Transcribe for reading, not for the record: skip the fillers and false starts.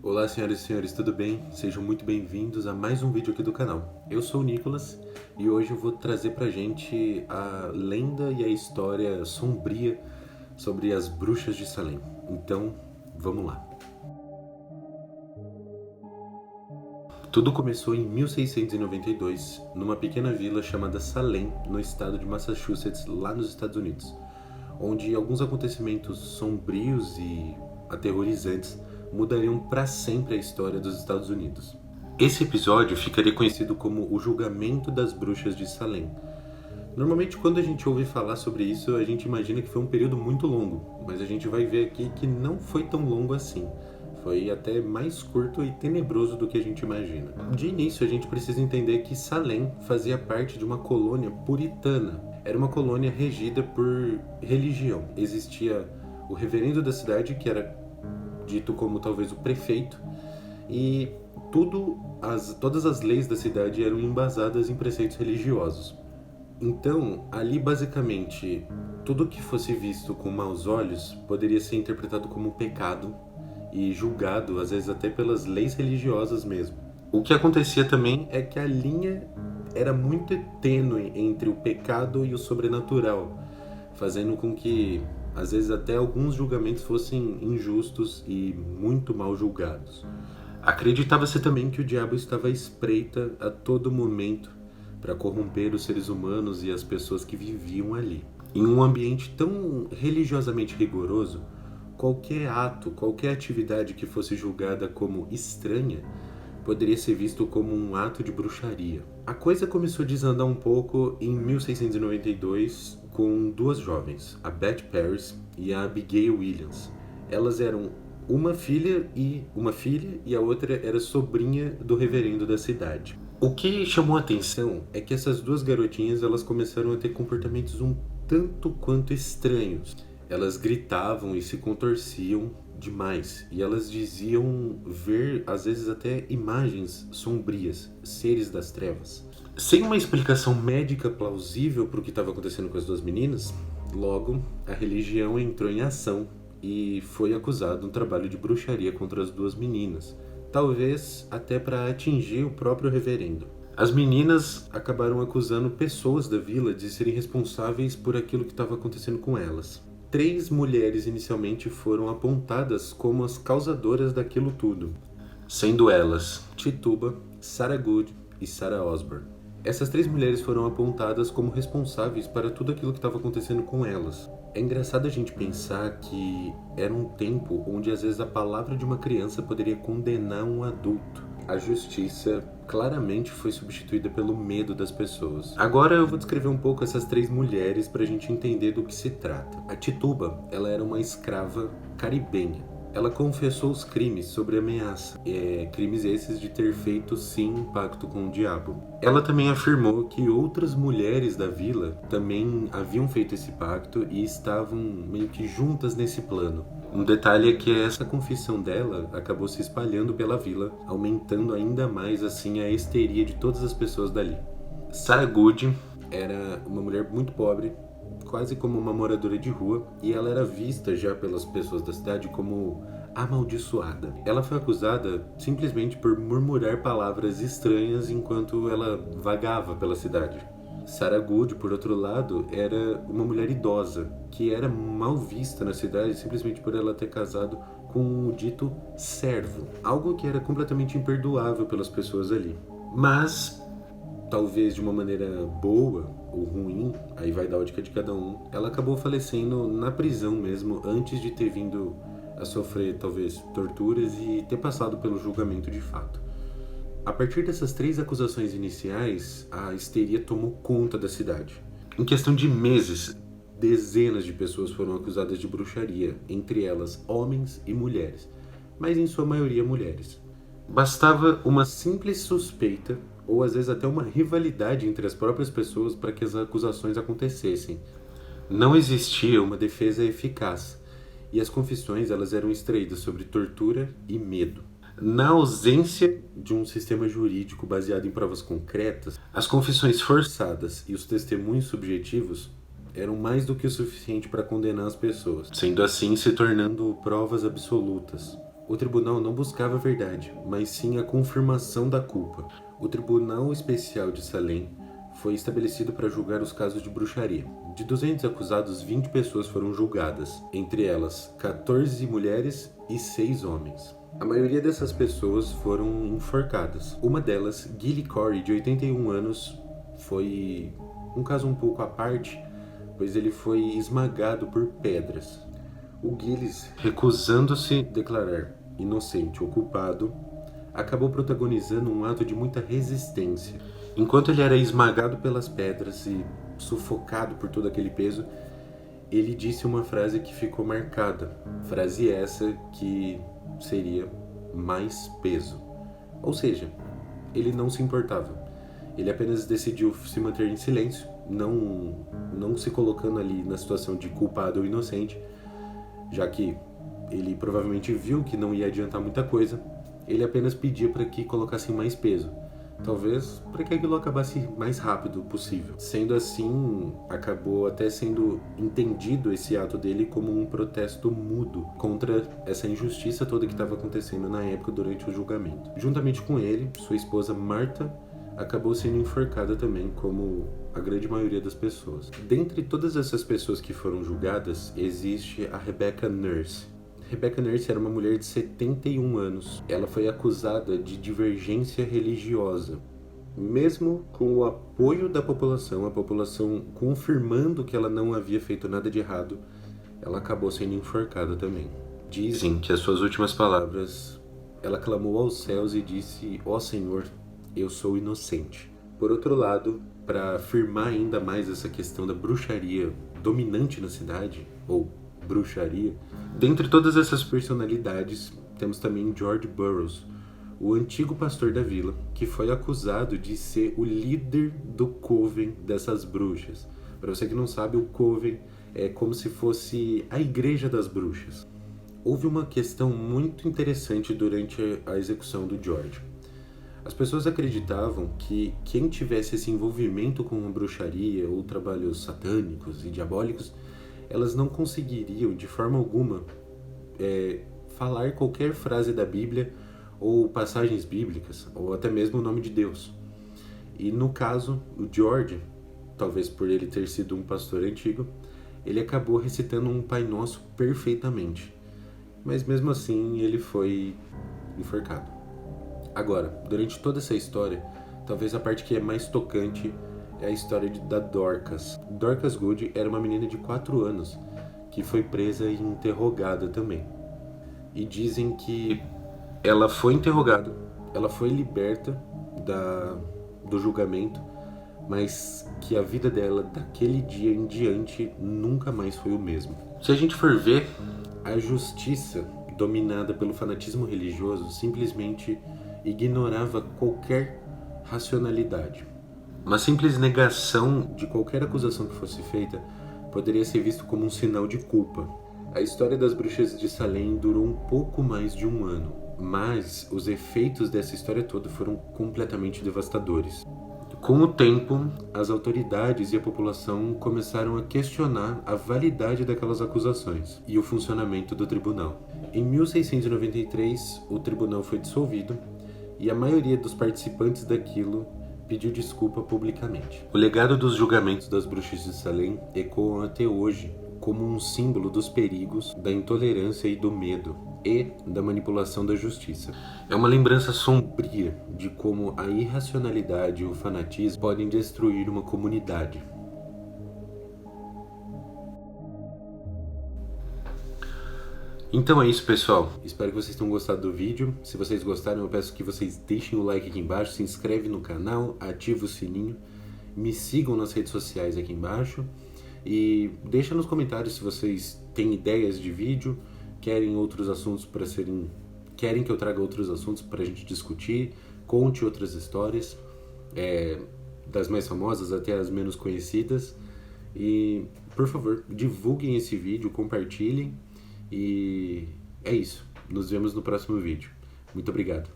Olá, senhoras e senhores, tudo bem? Sejam muito bem-vindos a mais um vídeo aqui do canal. Eu sou o Nicolas e hoje eu vou trazer pra gente a lenda e a história sombria sobre as bruxas de Salem. Então, vamos lá. Tudo começou em 1692, numa pequena vila chamada Salem, no estado de Massachusetts, lá nos Estados Unidos, onde alguns acontecimentos sombrios e aterrorizantes mudariam para sempre a história dos Estados Unidos. Esse episódio ficaria conhecido como o Julgamento das Bruxas de Salem. Normalmente, quando a gente ouve falar sobre isso, a gente imagina que foi um período muito longo, mas a gente vai ver aqui que não foi tão longo assim. Foi até mais curto e tenebroso do que a gente imagina. De início, a gente precisa entender que Salem fazia parte de uma colônia puritana. Era uma colônia regida por religião. Existia o reverendo da cidade, que era dito como talvez o prefeito, e todas as leis da cidade eram embasadas em preceitos religiosos. Então, ali basicamente, tudo que fosse visto com maus olhos poderia ser interpretado como pecado e julgado, às vezes até pelas leis religiosas mesmo. O que acontecia também é que a linha era muito tênue entre o pecado e o sobrenatural, fazendo com que, às vezes, até alguns julgamentos fossem injustos e muito mal julgados. Acreditava-se também que o diabo estava à espreita a todo momento para corromper os seres humanos e as pessoas que viviam ali. Em um ambiente tão religiosamente rigoroso, qualquer ato, qualquer atividade que fosse julgada como estranha poderia ser visto como um ato de bruxaria. A coisa começou a desandar um pouco em 1692 com duas jovens, a Beth Paris e a Abigail Williams. Elas eram uma filha e a outra era sobrinha do reverendo da cidade. O que chamou a atenção é que essas duas garotinhas elas começaram a ter comportamentos um tanto quanto estranhos. Elas gritavam e se contorciam demais, e elas diziam ver, às vezes, até imagens sombrias, seres das trevas. Sem uma explicação médica plausível para o que estava acontecendo com as duas meninas, logo a religião entrou em ação e foi acusado um trabalho de bruxaria contra as duas meninas, talvez até para atingir o próprio reverendo. As meninas acabaram acusando pessoas da vila de serem responsáveis por aquilo que estava acontecendo com elas. 3 mulheres inicialmente foram apontadas como as causadoras daquilo tudo, sendo elas Tituba, Sarah Good e Sarah Osborne. Essas 3 mulheres foram apontadas como responsáveis para tudo aquilo que estava acontecendo com elas. É engraçado a gente pensar que era um tempo onde às vezes a palavra de uma criança poderia condenar um adulto. A justiça claramente foi substituída pelo medo das pessoas. Agora eu vou descrever um pouco essas 3 mulheres para a gente entender do que se trata. A Tituba, ela era uma escrava caribenha. Ela confessou os crimes sobre ameaça, crimes esses de ter feito sim um pacto com o diabo. Ela também afirmou que outras mulheres da vila também haviam feito esse pacto e estavam meio que juntas nesse plano. Um detalhe é que essa confissão dela acabou se espalhando pela vila, aumentando ainda mais assim a histeria de todas as pessoas dali. Sarah Good era uma mulher muito pobre, quase como uma moradora de rua, e ela era vista já pelas pessoas da cidade como amaldiçoada. Ela foi acusada simplesmente por murmurar palavras estranhas enquanto ela vagava pela cidade. Sarah Good, por outro lado, era uma mulher idosa, que era mal vista na cidade simplesmente por ela ter casado com o dito servo, algo que era completamente imperdoável pelas pessoas ali. Mas, talvez de uma maneira boa ou ruim, aí vai da ótica de cada um, ela acabou falecendo na prisão mesmo, antes de ter vindo a sofrer talvez torturas e ter passado pelo julgamento de fato. A partir dessas 3 acusações iniciais, a histeria tomou conta da cidade. Em questão de meses, dezenas de pessoas foram acusadas de bruxaria, entre elas homens e mulheres, mas em sua maioria mulheres. Bastava uma simples suspeita, ou às vezes até uma rivalidade entre as próprias pessoas para que as acusações acontecessem. Não existia uma defesa eficaz, e as confissões elas eram extraídas sobre tortura e medo. Na ausência de um sistema jurídico baseado em provas concretas, as confissões forçadas e os testemunhos subjetivos eram mais do que o suficiente para condenar as pessoas, sendo assim se tornando provas absolutas. O tribunal não buscava a verdade, mas sim a confirmação da culpa. O Tribunal Especial de Salem foi estabelecido para julgar os casos de bruxaria. De 200 acusados, 20 pessoas foram julgadas, entre elas 14 mulheres e 6 homens. A maioria dessas pessoas foram enforcadas. Uma delas, Gilly Corey, de 81 anos, foi um caso um pouco à parte, pois ele foi esmagado por pedras. O Gillis, recusando-se a declarar inocente ou culpado, acabou protagonizando um ato de muita resistência. Enquanto ele era esmagado pelas pedras e sufocado por todo aquele peso, ele disse uma frase que ficou marcada. Frase essa que seria mais peso. Ou seja, ele não se importava. Ele apenas decidiu se manter em silêncio, não se colocando ali na situação de culpado ou inocente, já que ele provavelmente viu que não ia adiantar muita coisa. Ele apenas pedia para que colocassem mais peso. Talvez para que aquilo acabasse mais rápido possível. Sendo assim, acabou até sendo entendido esse ato dele como um protesto mudo contra essa injustiça toda que estava acontecendo na época durante o julgamento. Juntamente com ele, sua esposa Martha acabou sendo enforcada também, como a grande maioria das pessoas. Dentre todas essas pessoas que foram julgadas, existe a Rebecca Nurse. Rebecca Nurse era uma mulher de 71 anos. Ela foi acusada de divergência religiosa. Mesmo com o apoio da população, a população confirmando que ela não havia feito nada de errado, ela acabou sendo enforcada também. Dizem que as suas últimas palavras, ela clamou aos céus e disse: "Ó Senhor, eu sou inocente." Por outro lado, para afirmar ainda mais essa questão da bruxaria dominante na cidade, ou bruxaria, dentre todas essas personalidades, temos também George Burroughs, o antigo pastor da vila, que foi acusado de ser o líder do coven dessas bruxas. Para você que não sabe, o coven é como se fosse a igreja das bruxas. Houve uma questão muito interessante durante a execução do George. As pessoas acreditavam que quem tivesse esse envolvimento com a bruxaria ou trabalhos satânicos e diabólicos, elas não conseguiriam de forma alguma falar qualquer frase da Bíblia ou passagens bíblicas, ou até mesmo o nome de Deus. E no caso, o George, talvez por ele ter sido um pastor antigo, ele acabou recitando um Pai Nosso perfeitamente. Mas mesmo assim, ele foi enforcado. Agora, durante toda essa história, talvez a parte que é mais tocante é a história da Dorcas. Dorcas Good era uma menina de 4 anos que foi presa e interrogada também. E dizem que ela foi interrogada, ela foi liberta do julgamento, mas que a vida dela, daquele dia em diante, nunca mais foi o mesmo. Se a gente for ver, a justiça, dominada pelo fanatismo religioso, simplesmente ignorava qualquer racionalidade. Uma simples negação de qualquer acusação que fosse feita poderia ser visto como um sinal de culpa. A história das bruxas de Salem durou um pouco mais de um ano, mas os efeitos dessa história toda foram completamente devastadores. Com o tempo, as autoridades e a população começaram a questionar a validade daquelas acusações e o funcionamento do tribunal. Em 1693, o tribunal foi dissolvido e a maioria dos participantes daquilo pediu desculpa publicamente. O legado dos julgamentos das bruxas de Salem ecoam até hoje como um símbolo dos perigos, da intolerância e do medo, e da manipulação da justiça. É uma lembrança sombria de como a irracionalidade e o fanatismo podem destruir uma comunidade. Então é isso, pessoal. Espero que vocês tenham gostado do vídeo. Se vocês gostaram, eu peço que vocês deixem o like aqui embaixo, se inscreve no canal, ativa o sininho, me sigam nas redes sociais aqui embaixo e deixa nos comentários se vocês têm ideias de vídeo, querem outros assuntos querem que eu traga outros assuntos para a gente discutir, conte outras histórias, das mais famosas até as menos conhecidas. E, por favor, divulguem esse vídeo, compartilhem. E é isso. Nos vemos no próximo vídeo. Muito obrigado.